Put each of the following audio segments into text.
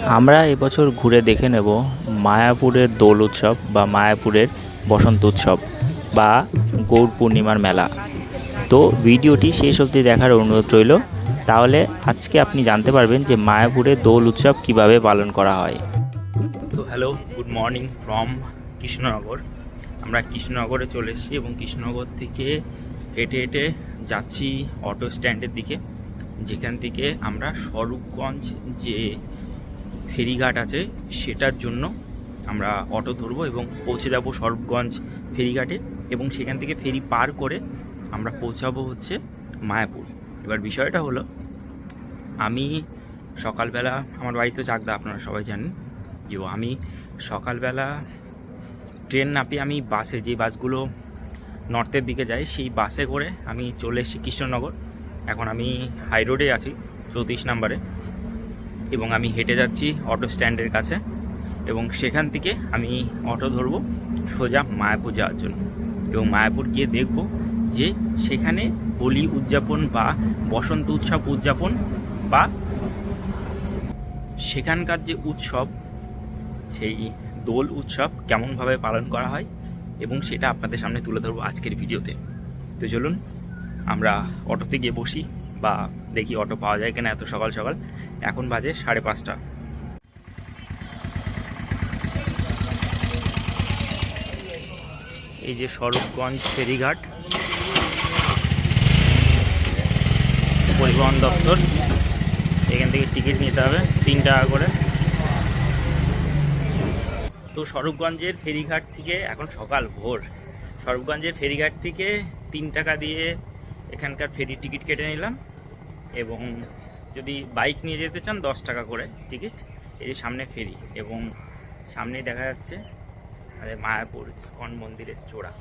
আমরা এবছর ঘুরে দেখে নেব মায়াপুরের দোল উৎসব বা মায়াপুরের বসন্ত উৎসব বা গৌর পূর্ণিমার মেলা। তো ভিডিওটি শেষ অবধি দেখার অনুরোধ রইল, তাহলে আজকে আপনি জানতে পারবেন যে মায়াপুরে দোল উৎসব কিভাবে পালন করা হয়। তো hello, good morning from Krishnanagar. আমরা কৃষ্ণনগরে চলে এসেছি এবং কৃষ্ণনগর থেকে হেঁটে হেঁটে যাচ্ছি অটো স্ট্যান্ডের দিকে, যেখান থেকে আমরা স্বরূপগঞ্জ যে ফেরিঘাট আছে সেটার জন্য আমরা অটো ধরবো এবং পৌঁছে যাবো স্বরূপগঞ্জ ফেরিঘাটে, এবং সেখান থেকে ফেরি পার করে আমরা পৌঁছাবো হচ্ছে মায়াপুর। এবার বিষয়টা হলো, আমি সকালবেলা, আমার বাড়ি তো চাকদা, আপনারা সবাই জানেন, যে আমি সকালবেলা ট্রেন না পেয়ে আমি বাসে, যে বাসগুলো নর্থের দিকে যায় সেই বাসে করে আমি চলে এসেছি কৃষ্ণনগর। এখন আমি হাই রোডে আছি 34 নম্বরে, এবং আমি হেঁটে যাচ্ছি অটো স্ট্যান্ডের কাছে, এবং সেখান থেকে আমি অটো ধরবো সোজা মায়াপুর যাওয়ার জন্য। এবং মায়াপুর গিয়ে দেখব যে সেখানে হোলি উদযাপন বা বসন্ত উৎসব উদযাপন বা সেখানকার যে উৎসব, সেই দোল উৎসব কেমনভাবে পালন করা হয়, এবং সেটা আপনাদের সামনে তুলে ধরবো আজকের ভিডিওতে। তো চলুন আমরা অটোতে গিয়ে বসি, বা দেখি অটো পাওয়া যায় কিনা এত সকাল সকাল। এখন বাজে 5:30। এই যে স্বরূপগঞ্জ ফেরিঘাট, পরিবহন দপ্তর। এখান থেকে টিকিট নিতে হবে 3 টাকা করে। তো স্বরূপগঞ্জের ফেরিঘাট থেকে, এখন সকাল ভোর, স্বরূপগঞ্জের ফেরিঘাট থেকে 3 টাকা দিয়ে এখানকার ফেরির টিকিট কেটে নিলাম, এবং যদি বাইক নিয়ে যেতে চান 10 টাকা করে টিকিট। এই যে সামনে ফেরি, এবং সামনেই দেখা যাচ্ছে মায়াপুর ইস্কন মন্দিরের চূড়া,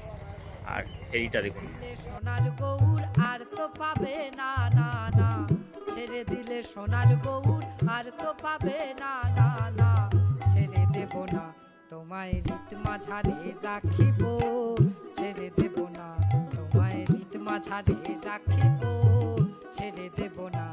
আর ফেরিটা দেখুন। সোনার গৌর আর তো পাবে না, না না, ছেড়ে দিলে সোনার গৌর আর তো পাবে না, না না, ছেড়ে দেব না তোমায় রীত মাঝারে রাখিব, ছেড়ে দেব না তোমায় রীত মাঝারে রাখিব, ছেড়ে দেব না।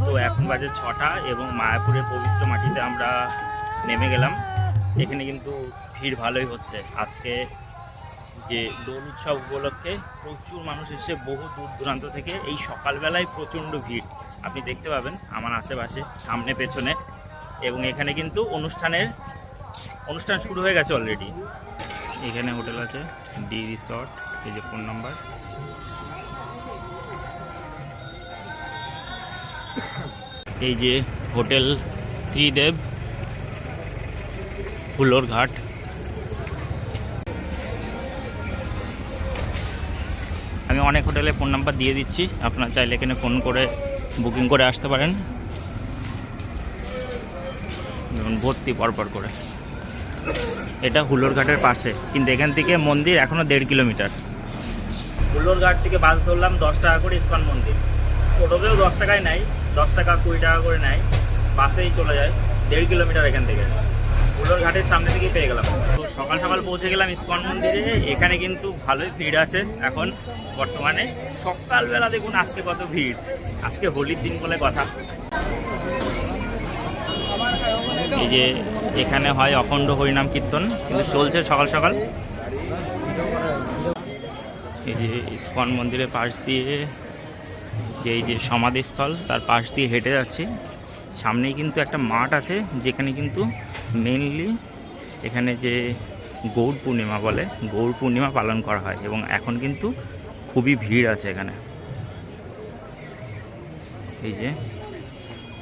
তো এখন বাজে 6টা, এবং মায়াপুরের পবিত্র মাটিতে আমরা নেমে গেলাম। এখানে কিন্তু ভিড় ভালোই হচ্ছে আজকে, যে দোল উৎসব উপলক্ষে প্রচুর মানুষ এসে বহু দূর দূরান্ত থেকে। এই সকালবেলায় প্রচণ্ড ভিড় আপনি দেখতে পাবেন আমার আশেপাশে, সামনে পেছনে, এবং এখানে কিন্তু অনুষ্ঠান শুরু হয়ে গেছে অলরেডি। এখানে হোটেল আছে ডি রিসর্ট, এই যে ফোন নাম্বার। এই যে হোটেল ত্রিদেব, হুলোর ঘাট। আমি অনেক হোটেলে ফোন নাম্বার দিয়ে দিচ্ছি, আপনারা চাইলে এখানে ফোন করে বুকিং করে আসতে পারেন। যেমন ভর্তি পরপর করে। এটা হুলোর ঘাটের পাশে, কিন্তু এখান থেকে মন্দির এখনও 1.5 কিলোমিটার। হুলোর ঘাট থেকে বাস ধরলাম 10 টাকা করে ইস্কন মন্দির। টোটোতেও 10 টাকায় নেয়, 10 টাকা 20 টাকা করে নেয়, বাসেই চলে যায় 1.5 কিলোমিটার এখান থেকে। হুলোর ঘাটের সামনে থেকেই পেয়ে গেলাম। তো সকাল সকাল পৌঁছে গেলাম ইস্কন মন্দিরে। এখানে কিন্তু ভালোই ভিড় আছে এখন বর্তমানে। সকালবেলা দেখুন আজকে কত ভিড়, আজকে হোলির দিন বলে কথা। এই যে এখানে হয় অখণ্ড হরিনাম কীর্তন, কিন্তু চলছে সকাল সকাল। এই যে ইস্কন মন্দিরের পাশ দিয়ে, যে এই যে সমাধিস্থল, তার পাশ দিয়ে হেঁটে যাচ্ছি। সামনেই কিন্তু একটা মাঠ আছে, যেখানে কিন্তু মেনলি এখানে যে গৌর পূর্ণিমা বলে, গৌর পূর্ণিমা পালন করা হয়, এবং এখন কিন্তু খুবই ভিড় আছে এখানে। এই যে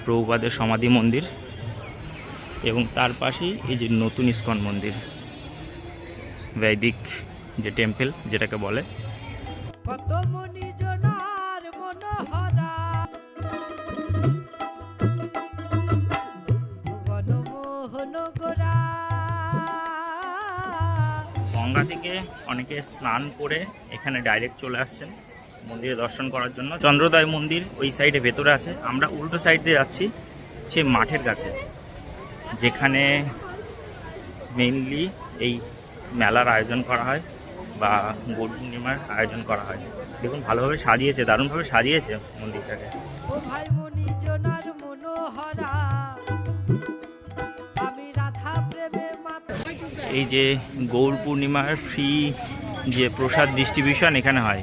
প্রভুপাদের সমাধি মন্দির, এবং তার পাশেই এই যে নতুন ইস্কন মন্দির, বৈদিক যে টেম্পল যেটাকে বলে। কত মনি জনার মনোহরা, ভুবন মোহন গোরা। গঙ্গা থেকে অনেকে স্নান করে এখানে ডাইরেক্ট চলে আসছেন, মন্দিরে দর্শন করার জন্য। চন্দ্রোদয় মন্দির ওই সাইডে ভেতরে আছে, আমরা উল্টো সাইড দিয়ে যাচ্ছি সেই মাঠের কাছে, যেখানে মেইনলি এই মেলার আয়োজন করা হয় বা গৌর পূর্ণিমার আয়োজন করা হয়। দেখুন ভালোভাবে সাজিয়েছে, দারুণভাবে সাজিয়েছে মন্দিরটাকে। ও ভাই মনি জনার মনোহরা, আমি রাধা প্রেমে মাত। এই যে গৌর পূর্ণিমার ফ্রি যে প্রসাদ ডিস্ট্রিবিউশন এখানে হয়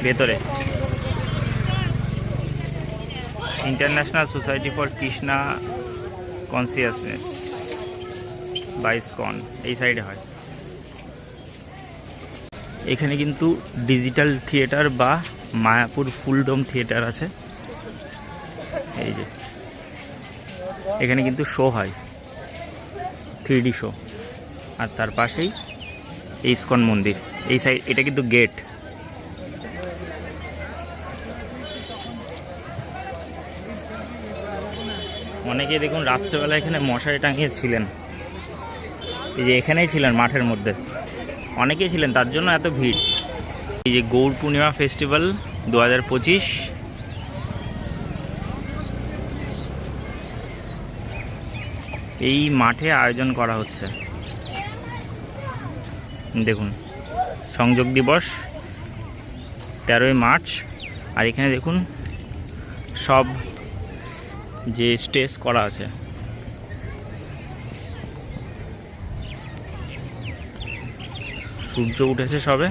ভেতরে। International society for Krishna consciousness বা ইসকন এই সাইডে হয়। এখানে কিন্তু ডিজিটাল থিয়েটার বা মায়াপুর ফুলডোম থিয়েটার আছে। এই যে এখানে কিন্তু শো হয়, 3D শো। আর তার পাশেই এই ইসকন মন্দির, এই সাইড এটা কিন্তু গেট। অনেকে দেখুন রাত্রেবেলা এখানে মশারি টাঙিয়ে ছিলেন, এই যে এখানেই ছিলেন মাঠের মধ্যে, অনেকেই ছিলেন, তার জন্য এত ভিড়। এই যে গৌর পূর্ণিমা ফেস্টিভ্যাল 2025, এই মাঠে আয়োজন করা হচ্ছে। দেখুন সংযোগ দিবস 13ই মার্চ। আর এখানে দেখুন সব যে স্টেজ করা আছে, সূর্য উঠেছে সবে।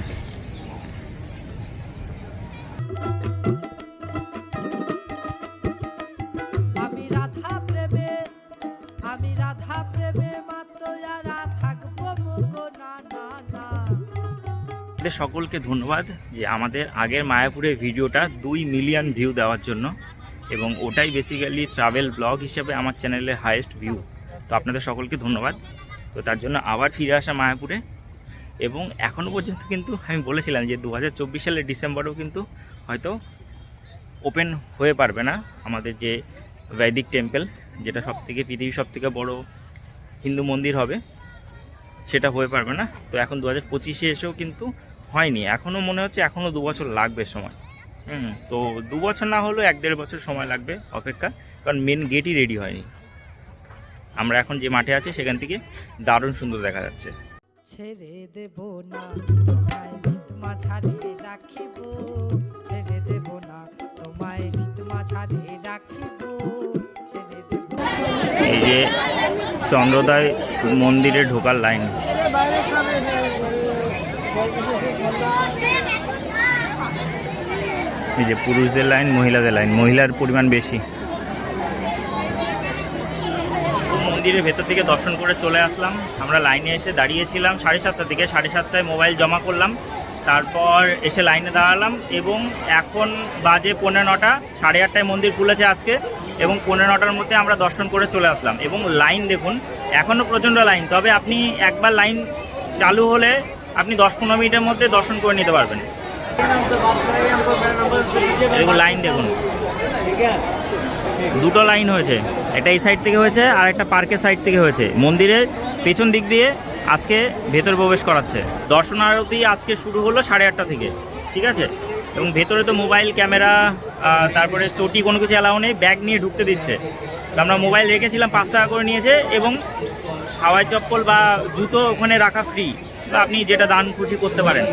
আমি রাধা প্রেমে, আমি রাধা প্রেমে মাতোয়ারা থাকবো মুগো না না না। সকলকে ধন্যবাদ যে আমাদের আগের মায়াপুরের ভিডিওটা 2 মিলিয়ন ভিউ দেওয়ার জন্য, এবং ওটাই বেসিক্যালি ট্রাভেল ব্লগ হিসেবে আমার চ্যানেলের হাইয়েস্ট ভিউ। তো আপনাদের সকলকে ধন্যবাদ। তো তার জন্য আবার ফিরে আসা মায়াপুরে। এবং এখনও পর্যন্ত কিন্তু আমি বলেছিলাম যে 2024 সালের ডিসেম্বরেও কিন্তু হয়তো ওপেন হয়ে পারবে না আমাদের যে বৈদিক টেম্পল, যেটা পৃথিবীর সবথেকে বড় হিন্দু মন্দির হবে, সেটা হয়ে পারবে না। তো এখন 2025-এ এসেও কিন্তু হয়নি, এখনও মনে হচ্ছে এখনও 2 বছর লাগবে সময়। তো 2 বছর না হলেও 1-1.5 বছর সময় লাগবে অপেক্ষা, কারণ মেন গেটই রেডি হয়নি। আমরা এখন যে মাঠে আছি সেখান থেকে দারুণ সুন্দর দেখা যাচ্ছে। ছেড়ে দেব না তোমায় রিতমা ছাড়ে রাখিব, ছেড়ে দেব না তোমায় রিতমা ছাড়ে রাখিব, ছেড়ে দেব। এই যে চন্দ্রোদয় মন্দিরে ঢোকার লাইন, এই যে পুরুষদের লাইন, মহিলাদের লাইন, মহিলার পরিমাণ বেশি। মন্দিরের ভেতর থেকে দর্শন করে চলে আসলাম। আমরা লাইনে এসে দাঁড়িয়েছিলাম 7:30 থেকে, 7:30 মোবাইল জমা করলাম, তারপর এসে লাইনে দাঁড়ালাম এবং এখন বাজে 9:45। 8:30 মন্দির খুলেছে আজকে এবং 9:45-র মধ্যে আমরা দর্শন করে চলে আসলাম। এবং লাইন দেখুন, এখনও প্রচণ্ড লাইন, তবে আপনি একবার লাইন চালু হলে আপনি 10-15 মিনিটের মধ্যে দর্শন করে নিতে পারবেন। দেখুন লাইন দেখুন, 2টো লাইন হয়েছে, একটা এই সাইড থেকে হয়েছে আর একটা পার্কের সাইড থেকে হয়েছে। মন্দিরের পেছন দিক দিয়ে আজকে ভেতর প্রবেশ করাচ্ছে। দর্শনারতি আজকে শুরু হলো 8:30 থেকে, ঠিক আছে। এবং ভেতরে তো মোবাইল ক্যামেরা তারপরে চটি কোনো কিছু অ্যালাউ নেই, ব্যাগ নিয়ে ঢুকতে দিচ্ছে। তো আমরা মোবাইল রেখেছিলাম, 5 টাকা করে নিয়েছে, এবং হাওয়াই চপ্পল বা জুতো ওখানে রাখা ফ্রি, বা আপনি যেটা দান খুশি করতে পারেন।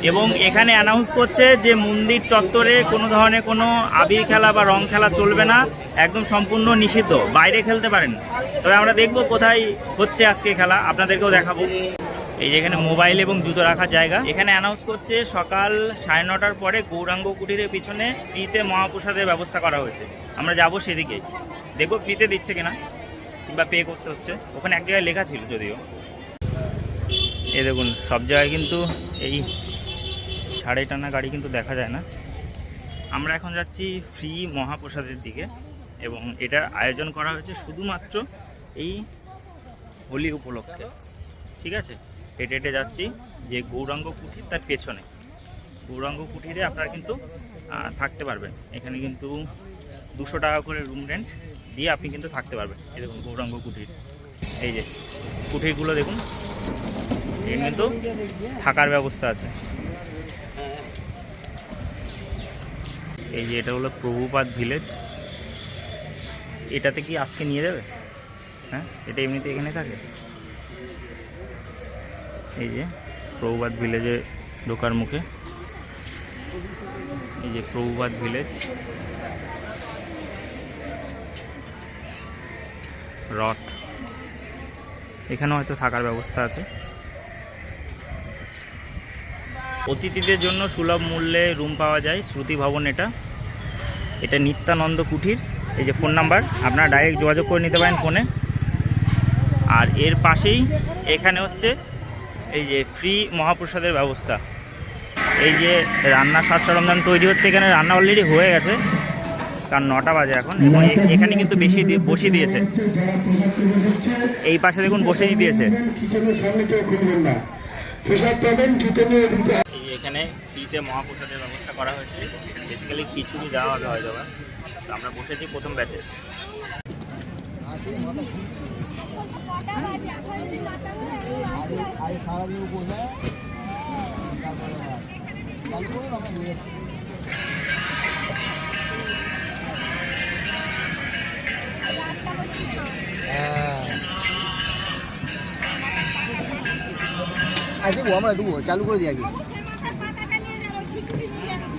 এবং এখানে অ্যানাউন্স করছে যে মন্দির চত্বরে কোনো ধরনের কোনো আবির খেলা বা রং খেলা চলবে না, একদম সম্পূর্ণ নিষিদ্ধ, বাইরে খেলতে পারেন। তবে আমরা দেখবো কোথায় হচ্ছে আজকে খেলা, আপনাদেরকেও দেখাবো। এই যে এখানে মোবাইল এবং জুতো রাখার জায়গা, এখানে অ্যানাউন্স করছে সকাল 9:30-র পরে গৌরাঙ্গ কুটিরের পিছনে ফ্রিতে মহাপ্রসাদের ব্যবস্থা করা হয়েছে। আমরা যাব সেদিকে, দেখবো ফ্রিতে দিচ্ছে কিনা কিংবা পে করতে হচ্ছে। ওখানে এক জায়গায় লেখা ছিল যদিও। এই দেখুন সব জায়গায় কিন্তু এই সাড়ে টানা গাড়ি কিন্তু দেখা যায় না। আমরা এখন যাচ্ছি ফ্রি মহাপ্রসাদের দিকে, এবং এটার আয়োজন করা হয়েছে শুধুমাত্র এই হোলি উপলক্ষে, ঠিক আছে। হেঁটে হেঁটে যাচ্ছি যে গৌরাঙ্গ কুটির, তার পেছনে গৌরাঙ্গ কুটিরে আপনারা কিন্তু থাকতে পারবেন। এখানে কিন্তু 200 টাকা করে রুম রেন্ট দিয়ে আপনি কিন্তু থাকতে পারবেন। এই দেখুন গৌরাঙ্গ কুটির, এই যে কুটিরগুলো দেখুন, এখানে কিন্তু থাকার ব্যবস্থা আছে। এই যে এটা হলো প্রভুপাদ ভিলেজ। এটাতে কি আজকে নিয়ে যাবে? হ্যাঁ, এটা এমনিতে এখানে থাকে। এই যে প্রভুপাদ ভিলেজে ঢোকার মুখে, এই যে প্রভুপাদ ভিলেজ, রথ, এখানে হয়তো থাকার ব্যবস্থা আছে। অতিথিদের জন্য সুলভ মূল্যে রুম পাওয়া যায় শ্রুতি ভবন। এটা নিত্যানন্দ কুঠির। এই যে ফোন নাম্বার, আপনারা ডাইরেক্ট যোগাযোগ করে নিতে পারেন ফোনে। আর এর পাশেই এখানে হচ্ছে এই যে ফ্রি মহাপ্রসাদের ব্যবস্থা। এই যে রান্না সাজ সরঞ্জাম তৈরি হচ্ছে, এখানে রান্না অলরেডি হয়ে গেছে, কারণ 9টা বাজে এখন। এবং এখানে কিন্তু বসিয়ে দিয়েছে, এই পাশে দেখুন বসিয়ে দিয়েছে। এই যে এখানে ফ্রিতে মহাপ্রসাদের ব্যবস্থা করা হয়েছে। বেসিক্যালি খিচুড়ি দেওয়া হবে হয়তো বা। তো আমরা বসেছি প্রথম ব্যাচে। আগে আমরা দেবো, চালু করে দিই আগে।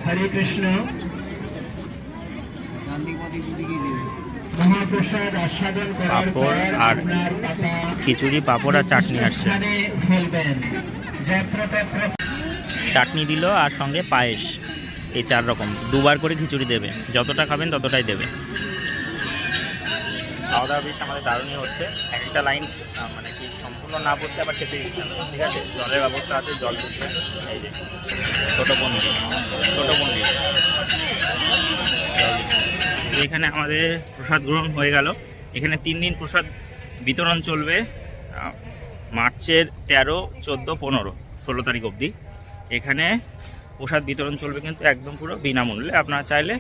হরে কৃষ্ণ। পাঁপড় আর খিচুড়ি, পাঁপড় আর চাটনি আসছে। চাটনি দিল আর সঙ্গে পায়েস, এই 4 রকম। 2বার করে খিচুড়ি দেবে, যতটা খাবেন ততটাই দেবে। খাওয়া দাওয়া বেশ আমাদের দারুণই হচ্ছে। একটা লাইন মানে কি সম্পূর্ণ না বসলে আবার খেতে দিচ্ছে না, ঠিক আছে। জলের ব্যবস্থা আছে, জল দিচ্ছে। এই যে ছোট পন্ডিত, এখানে আমাদের প্রসাদ গ্রহণ হয়ে গেল। এখানে 3 দিন প্রসাদ বিতরণ চলবে, মার্চের 13, 14, 15, 16 তারিখ অবধি। এখানে প্রসাদ বিতরণ চলবে কিন্তু একদম পুরো বিনামূল্যে। আপনারা চাইলে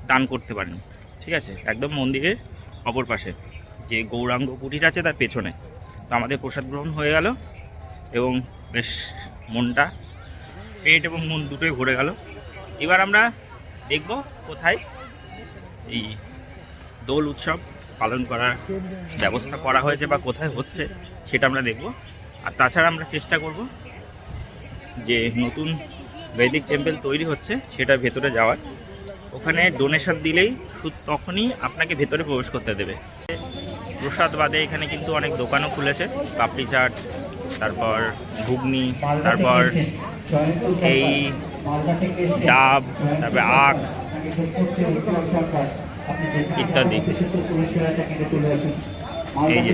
দান করতে পারেন, ঠিক আছে। একদম মন্দিরের অপর পাশে যে গৌরাঙ্গ কুটির আছে তার পেছনে। তো আমাদের প্রসাদ গ্রহণ হয়ে গেল এবং বেশ মনটা, পেট এবং মন দুটোই ভরে গেল। এবার আমরা দেখব কোথায় এই দোল উৎসব পালন করার ব্যবস্থা করা হয়েছে বা কোথায় হচ্ছে সেটা আমরা দেখব। আর তাছাড়া আমরা চেষ্টা করব যে নতুন বৈদিক টেম্পল তৈরি হচ্ছে সেটার ভেতরে যাওয়ার। ওখানে ডোনেশন দিলেই শুধু তখনই আপনাকে ভেতরে প্রবেশ করতে দেবে। প্রসাদ বাদে এখানে কিন্তু অনেক দোকানও খুলেছে, পাপড়ি চাট, তারপর ঘুগনি, তারপর এই ডাব, তারপর আখ ইত্যাদি। এই যে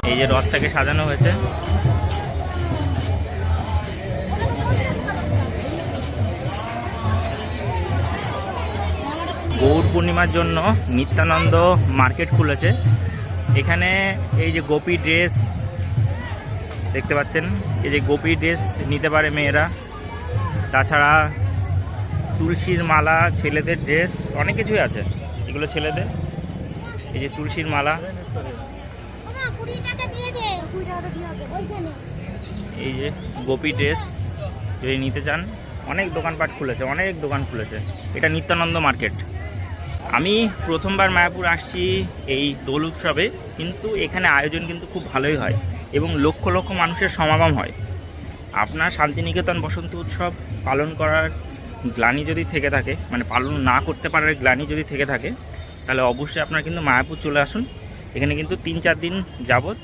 এই যে রথটাকে সাজানো হয়েছে। গৌর পূর্ণিমার জন্য নিত্যানন্দ মার্কেট খুলেছে। এখানে এই যে গোপী ড্রেস দেখতে পাচ্ছেন, এই যে গোপী ড্রেস নিতে পারে মেয়েরা। তাছাড়া তুলসীর মালা, ছেলেদের ড্রেস, অনেক কিছুই আছে। এগুলো ছেলেদের, এই যে তুলসীর মালা, এই যে গোপী ড্রেস যদি নিতে চান, অনেক দোকানপাট খুলেছে, অনেক দোকান খুলেছে। এটা নিত্যানন্দ মার্কেট। আমি প্রথমবার মায়াপুর আসছি এই দোল উৎসবে, কিন্তু এখানে আয়োজন কিন্তু খুব ভালোই হয় এবং লক্ষ লক্ষ মানুষের সমাগম হয়। আপনার শান্তিনিকেতন বসন্ত উৎসব পালন করার গ্লানি যদি থেকে থাকে, মানে পালন না করতে পারার গ্লানি যদি থেকে থাকে, তাহলে অবশ্যই আপনারা কিন্তু মায়াপুর চলে আসুন। এখানে কিন্তু 3-4 দিন যাবৎ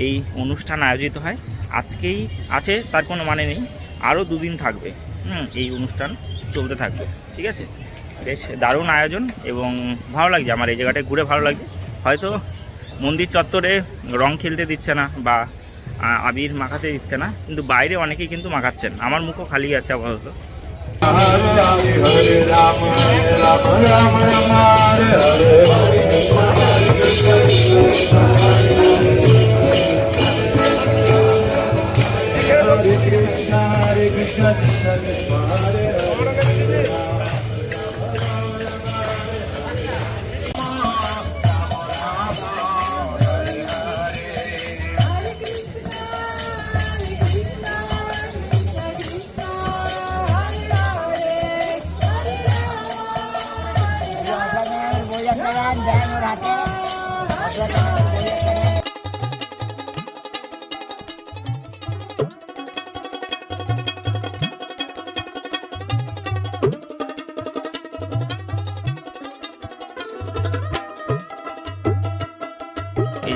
এই অনুষ্ঠান আয়োজিত হয়। আজকেই আছে তার কোনো মানে নেই, আরও 2 দিন থাকবে। এই অনুষ্ঠান চলতে থাকবে, ঠিক আছে। বেশ দারুণ আয়োজন এবং ভালো লাগছে। আমার এই জায়গাটায় ঘুরে ভালো লাগছে। হয়তো মন্দির চত্বরে রং খেলতে দিচ্ছে না বা আবির মাখাতে দিচ্ছে না, কিন্তু বাইরে অনেকেই কিন্তু মাখাচ্ছেন। আমার মুখও খালি আছে আপাতত। এই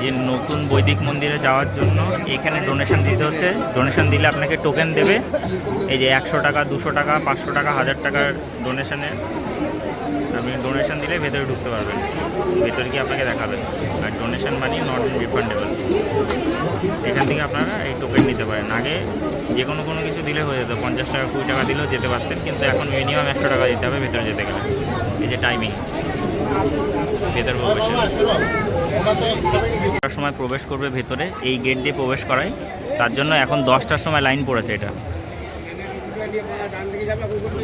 যে নতুন বৈদিক মন্দিরে যাওয়ার জন্য এখানে ডোনেশন দিতে হচ্ছে। ডোনেশন দিলে আপনাকে টোকেন দেবে। এই যে 100 টাকা, 200 টাকা, 500 টাকা, 1000 টাকার ডোনেশনে আপনি ডোনেশন দিলে ভেতরে ঢুকতে পারবেন। ভেতরে গিয়ে আপনাকে দেখাবে। আর ডোনেশন মানি নট রিফান্ডেবল। এখান থেকে আপনারা এই টোকেন নিতে পারেন। আগে যে কোনো কিছু দিলে হয়ে যেত, 50 টাকা 20 টাকা দিলেও যেতে পারতেন, কিন্তু এখন মিনিমাম 100 টাকা দিতে হবে ভেতরে যেতে গেলে। এই যে টাইমিং ভেতর প্রবেশের সময় প্রবেশ করবে ভেতরে, এই গেট দিয়ে প্রবেশ করায়। তার জন্য এখন 10টার সময় লাইন পড়েছে। এটা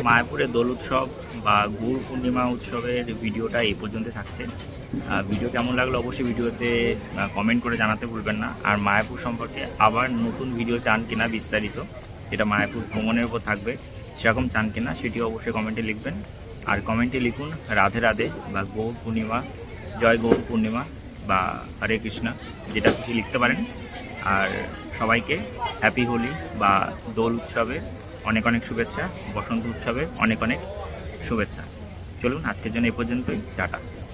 মায়াপুরের দোল উৎসব বা গৌর পূর্ণিমা উৎসবের ভিডিওটা এই পর্যন্ত থাকছে। ভিডিও কেমন লাগলো অবশ্যই ভিডিওতে কমেন্ট করে জানাতে ভুলবেন না। আর মায়াপুর সম্পর্কে আবার নতুন ভিডিও চান কিনা বিস্তারিত, যেটা মায়াপুর ভ্রমণের উপর থাকবে, সেরকম চান কিনা সেটিও অবশ্যই কমেন্টে লিখবেন। আর কমেন্টে লিখুন রাধে রাধে বা গৌর পূর্ণিমা, জয় গৌর পূর্ণিমা বা হরে কৃষ্ণ, যেটা খুশি লিখতে পারেন। আর সবাইকে হ্যাপি হোলি বা দোল উৎসবে অনেক অনেক শুভেচ্ছা, বসন্ত উৎসবে অনেক অনেক শুভেচ্ছা। চলুন আজকের জন্য এই পর্যন্তই, টাটা।